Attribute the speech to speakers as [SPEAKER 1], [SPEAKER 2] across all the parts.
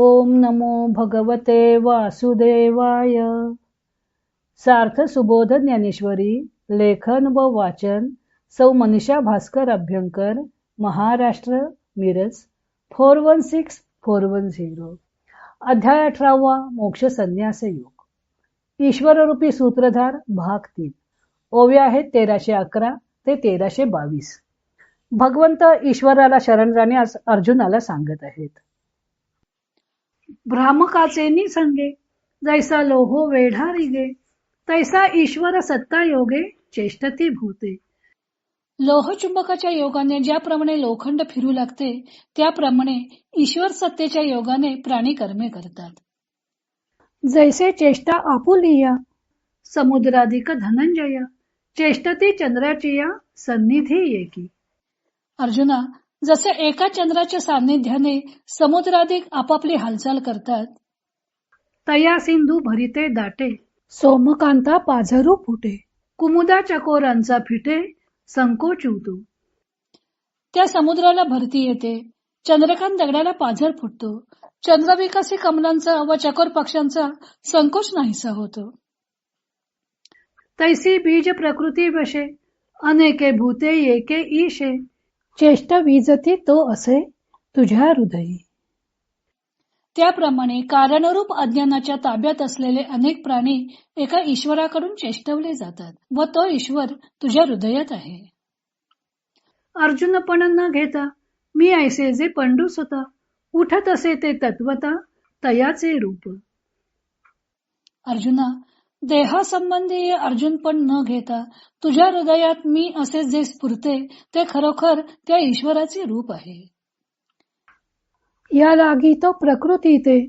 [SPEAKER 1] ओम नमो भगवते वासुदेवाय. सार्थ सुबोध ज्ञानेश्वरी. लेखन व वाचन सौ मनीषा भास्कर अभ्यंकर, महाराष्ट्र, मिरज 416410. अध्याय 18. मोक्ष संन्यास योग. ईश्वररूपी सूत्रधार भाग 3. ओव्या आहेत 1311 ते 1322. भगवंत ईश्वराला शरण जाण्यास अर्जुनाला सांगत आहेत. भ्रामकाचे निसंगे जैसा लोहो वेढा रिगे, तैसा ईश्वर सत्ता योगे चेष्टती भूते.
[SPEAKER 2] लोहचुंबकाच्या योगाने ज्याप्रमाणे लोखंड फिरू लागते, त्याप्रमाणे ईश्वर सत्तेच्या योगाने प्राणी कर्मे करतात.
[SPEAKER 1] जैसे चेष्टा आपुलिया समुद्राधिक धनंजय, चेष्टती चंद्राचिया सन्निधी येकी.
[SPEAKER 2] अर्जुना, जसे एका चंद्राच्या सान्निध्याने समुद्राधिक आपापली हालचाल करतात,
[SPEAKER 1] तया सिंधू भरिते दाटे, सोमकांता पाझरू फुटे, कुमुदा चकोरांचा फिटे संकोच उतू.
[SPEAKER 2] त्या समुद्राला भरती येते, चंद्रकांत दगडाला पाझर फुटतो, चंद्रविकासी कमलांचा व चकोर पक्ष्यांचा संकोच नाहीसा होतो.
[SPEAKER 1] तैसी बीज प्रकृती वशे, अनेके भूते येके ईशे, चेष्टा विजती तो असे तुझ्या हृदयी.
[SPEAKER 2] त्याप्रमाणे कारणरूप अज्ञानाच्या ताब्यात असलेले अनेक प्राणी एका ईश्वराकडून चेष्टवले जातात व तो ईश्वर तुझ्या हृदयात आहे.
[SPEAKER 1] अर्जुन पण न घेता मी ऐसे जे पंडूस होता, उठत असे ते तत्वता तयाचे रूप.
[SPEAKER 2] अर्जुना, देहासंबंधी अर्जुन पण न घेता तुझ्या हृदयात मी असे जे स्फुरते ते खरोखर त्या ईश्वराचे रूप आहे.
[SPEAKER 1] या लागी तो प्रकृती ते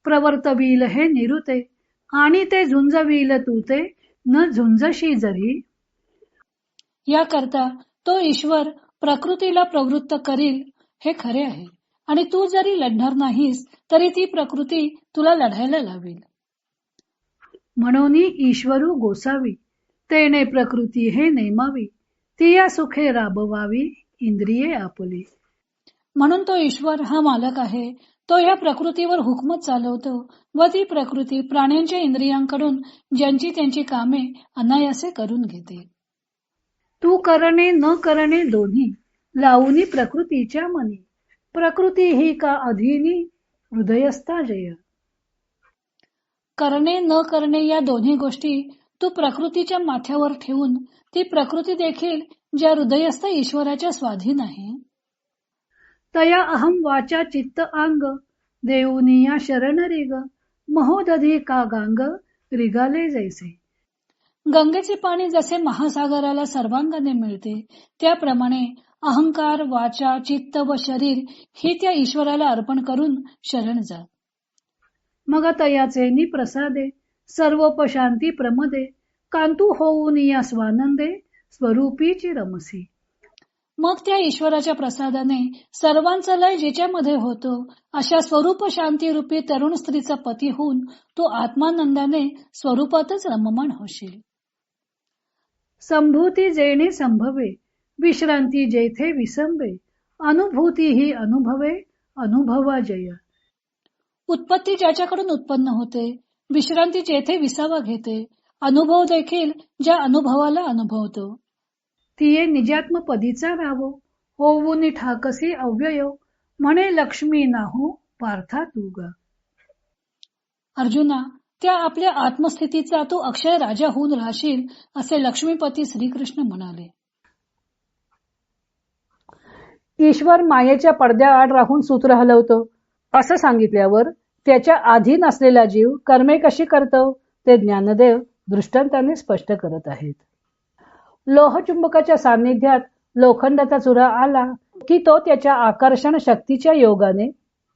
[SPEAKER 1] प्रवर्तविल हे निरुते, आणि ते झुंजविल तू ते न झुंजशी जरी.
[SPEAKER 2] याकरता तो ईश्वर प्रकृतीला प्रवृत्त करील हे खरे आहे, आणि तू जरी लढणार नाहीस तरी ती प्रकृती तुला लढायला लावेल.
[SPEAKER 1] म्हणून ईश्वरू गोसावी, तेने प्रकृती हे नेमावी, ती या सुखे राबवावी इंद्रिये आपली.
[SPEAKER 2] म्हणून तो ईश्वर हा मालक आहे, तो या प्रकृतीवर हुकूमत चालवतो व ती प्रकृती प्राण्यांच्या इंद्रियांकडून ज्यांची त्यांची कामे अनायासे करून घेते.
[SPEAKER 1] तू करणे न करणे दोन्ही लावूनी प्रकृतीच्या मनी, प्रकृती ही का अधीनी हृदयस्था जय.
[SPEAKER 2] करणे न करणे या दोन्ही गोष्टी तू प्रकृतीच्या माथ्यावर ठेवून ती प्रकृती देखील ज्या हृदयस्थ ईश्वराच्या स्वाधीन आहे.
[SPEAKER 1] तया अहम वाचा चित्त अंग, देऊनिया शरण रिग, महोदधी का गांग रिगाले जैसे.
[SPEAKER 2] गंगेचे पाणी जसे महासागराला सर्वांगाने मिळते, त्याप्रमाणे अहंकार, वाचा, चित्त व शरीर ही त्या ईश्वराला अर्पण करून शरण जा.
[SPEAKER 1] मग तयाचे निप्रसादे सर्वोपशांती प्रमदे, कांतू होऊन या स्वानंदे स्वरूपीची रमसी.
[SPEAKER 2] मग त्या ईश्वराच्या प्रसादाने सर्वांचा लय ज्याच्यामध्ये होतो, अशा स्वरूप शांती रूपी तरुण स्त्रीचा पती होऊन तू आत्मानंदाने स्वरूपातच रममाण होशील.
[SPEAKER 1] संभूती जेणे संभवे, विश्रांती जेथे विसंबे, अनुभूती ही अनुभवे अनुभवा जय.
[SPEAKER 2] उत्पत्ती ज्याच्याकडून उत्पन्न होते, विश्रांती जेथे विसावा घेते, अनुभव देखील ज्या अनुभवाला अनुभवतो,
[SPEAKER 1] तिये निजात्म पदीचा रावो, होऊन ठाकसी अव्ययो, म्हणे लक्ष्मी नाहो पार्था तुगा.
[SPEAKER 2] अर्जुना, त्या आपल्या आत्मस्थितीचा तू अक्षय राजा होऊन राहशील असे लक्ष्मीपती श्रीकृष्ण म्हणाले.
[SPEAKER 1] ईश्वर मायेच्या पडद्याआड राहून सूत्र हलवतो असं सांगितल्यावर त्याच्या अधीन असलेला जीव कर्मे कशी करतो ते ज्ञानदेव दृष्टांताने स्पष्ट करत आहेत. लोहचुंबकाच्या सान्निध्यात लोखंडाचा चुरा आला की तो त्याच्या आकर्षण शक्तीच्या योगाने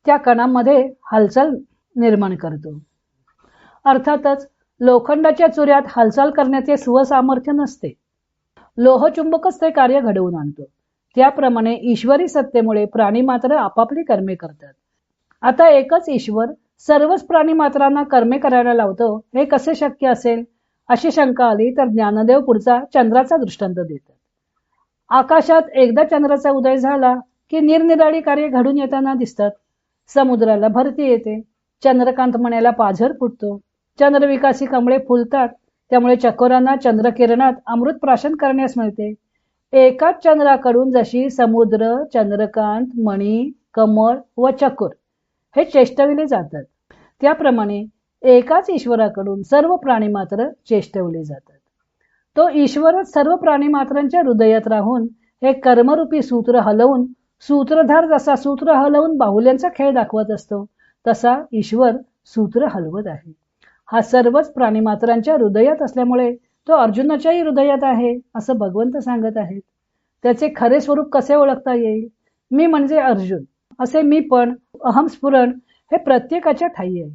[SPEAKER 1] त्या कणामध्ये हालचाल निर्माण करतो. अर्थातच लोखंडाच्या चुऱ्यात हालचाल करण्याचे स्वसामर्थ्य नसते, लोहचुंबकच ते कार्य घडवून आणतो. त्याप्रमाणे ईश्वरी सत्तेमुळे प्राणी मात्र आपापली कर्मे करतात. आता एकच ईश्वर सर्वच प्राणी मात्रांना कर्मे करायला लावतो हे कसे शक्य असेल अशी शंका आली तर ज्ञानदेव पुढचा चंद्राचा दृष्टांत देतात. आकाशात एकदा चंद्राचा उदय झाला की निरनिराळी कार्य घडून येताना दिसतात. समुद्राला भरती येते, चंद्रकांत मण्याला पाझर फुटतो, चंद्रविकासी कमळे फुलतात, त्यामुळे चकोरांना चंद्रकिरणात अमृत प्राशन करण्यास मिळते. एकाच चंद्राकडून जशी समुद्र, चंद्रकांत, मणी, कमळ व चकोर हे चेष्टविले जातात, त्याप्रमाणे एकाच ईश्वराकडून सर्व प्राणी मात्र चेष्टवले जातात. तो ईश्वरच सर्व प्राणी मात्रांच्या हृदयात राहून हे कर्मरूपी सूत्र हलवून, सूत्रधार जसा सूत्र हलवून बाहुल्यांचा खेळ दाखवत असतो, तसा ईश्वर सूत्र हलवत आहे. हा सर्वच प्राणी मात्रांच्या हृदयात असल्यामुळे तो अर्जुनाच्याही हृदयात आहे असं भगवंत सांगत आहेत. त्याचे खरे स्वरूप कसे ओळखता येईल? मी म्हणजे अर्जुन असे मी पण, अहमस्फुरण हे प्रत्येकाच्या ठायी आहे.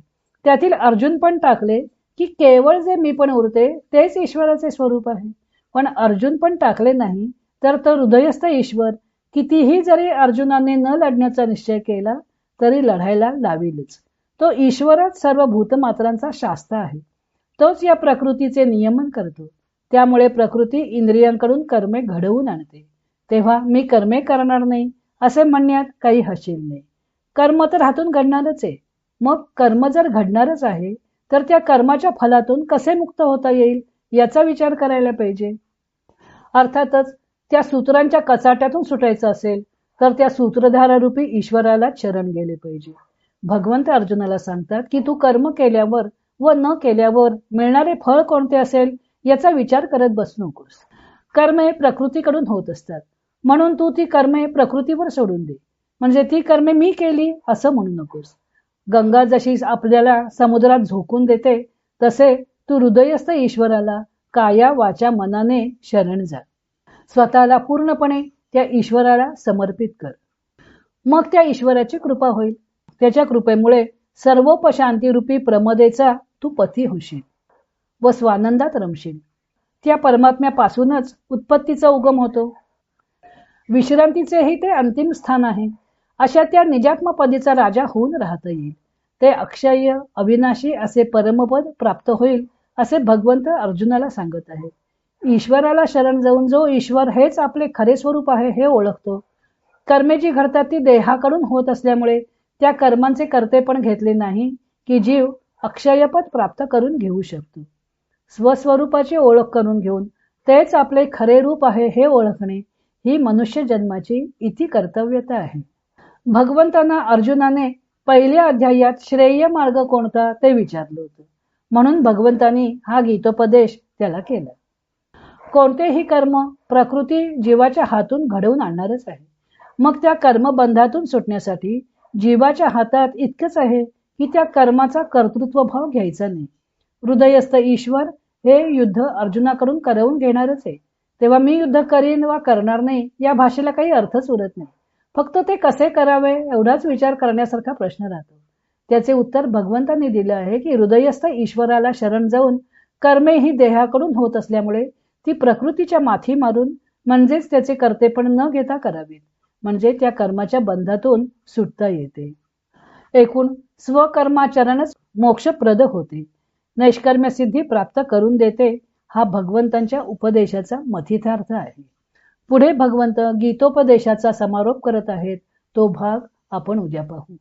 [SPEAKER 1] त्यातील अर्जुन पण टाकले की केवळ जे मी पण उरते तेच ईश्वराचे स्वरूप आहे. पण अर्जुन पण टाकले नाही तर तो हृदयस्थ ईश्वर कितीही जरी अर्जुनाने न लढण्याचा निश्चय केला तरी लढायला लावीलच. तो ईश्वरच सर्व भूतमात्रांचा शास्ता आहे. तोच या प्रकृतीचे नियमन करतो. त्यामुळे प्रकृती इंद्रियांकडून कर्मे घडवून आणते. तेव्हा मी कर्मे करणार नाही असे म्हणण्यात काही हशील नाही. कर्म तर हातून घडणारच आहे. मग कर्म जर घडणारच आहे तर त्या कर्माच्या फलातून कसे मुक्त होता येईल याचा विचार करायला पाहिजे. अर्थातच त्या सूत्रांच्या कचाट्यातून सुटायचं असेल तर त्या सूत्रधारारूपी ईश्वराला शरण गेले पाहिजे. भगवंत अर्जुनाला सांगतात की तू कर्म केल्यावर व न केल्यावर मिळणारे फळ कोणते असेल याचा विचार करत बसू नकोस. कर्मे प्रकृतीकडून होत असतात, म्हणून तू ती कर्मे प्रकृतीवर सोडून दे. म्हणजे ती कर्मे मी केली असं म्हणू नकोस. गंगा जशी आपल्याला समुद्रात झोकून देते तसे तू हृदयस्थ ईश्वराला काया वाचा मनाने शरण जा. स्वतःला पूर्णपणे त्या ईश्वराला समर्पित कर. मग त्या ईश्वराची कृपा होईल. त्याच्या कृपेमुळे सर्वोपशांती प्रमदेचा तू पती होशील व स्वानंदात रमशील. त्या परमात्म्यापासूनच उत्पत्तीचा उगम होतो. विश्रांतीचेही ते अंतिम स्थान आहे. अशा त्या निजात्मपदीचा राजा होऊन राहता येईल. ते अक्षय अविनाशी असे परमपद प्राप्त होईल असे भगवंत अर्जुनाला सांगत आहे. ईश्वराला शरण जाऊन जो ईश्वर हेच आपले खरे स्वरूप आहे हे ओळखतो. कर्मे जी घडतात ती देहाकडून होत असल्यामुळे त्या कर्मांचे कर्तेपण घेतले नाही की जीव अक्षयपद प्राप्त करून घेऊ शकतो. स्वस्वरूपाची ओळख करून घेऊन तेच आपले खरे रूप आहे हे ओळखणे ही मनुष्य जन्माची इति कर्तव्यता आहे. भगवंतांना अर्जुनाने पहिल्या अध्यायात श्रेय मार्ग कोणता ते विचारलं होतं, म्हणून भगवंतांनी हा गीतोपदेश त्याला केला. कोणतेही कर्म प्रकृती जीवाच्या हातून घडवून आणणारच आहे. मग त्या कर्मबंधातून सुटण्यासाठी जीवाच्या हातात इतकंच आहे की त्या कर्माचा कर्तृत्व भाव घ्यायचा नाही. हृदयस्थ ईश्वर हे युद्ध अर्जुनाकडून करवून घेणारच आहे. तेव्हा मी युद्ध करीन वा करणार नाही या भाषेला काही अर्थच उरत नाही. फक्त ते कसे करावे एवढाच विचार करण्यासारखा प्रश्न राहतो. त्याचे उत्तर भगवंतांनी दिलं आहे की हृदयस्थ ईश्वराला शरण जाऊन कर्मे ही देहाकडून होत असल्यामुळे ती प्रकृतीच्या माथी मारून म्हणजेच त्याचे कर्तेपण न घेता करावीत. म्हणजे त्या कर्माच्या बंधातून सुटता येते. एकूण स्वकर्माचरणच मोक्षप्रद होते, नैष्कर्म्य सिद्धी प्राप्त करून देते. हा भगवंतांच्या उपदेशाचा मथितार्थ आहे. पुढे भगवंत गीतोपदेशाचा समारोप करत आहेत. तो भाग आपण उद्या पाहू.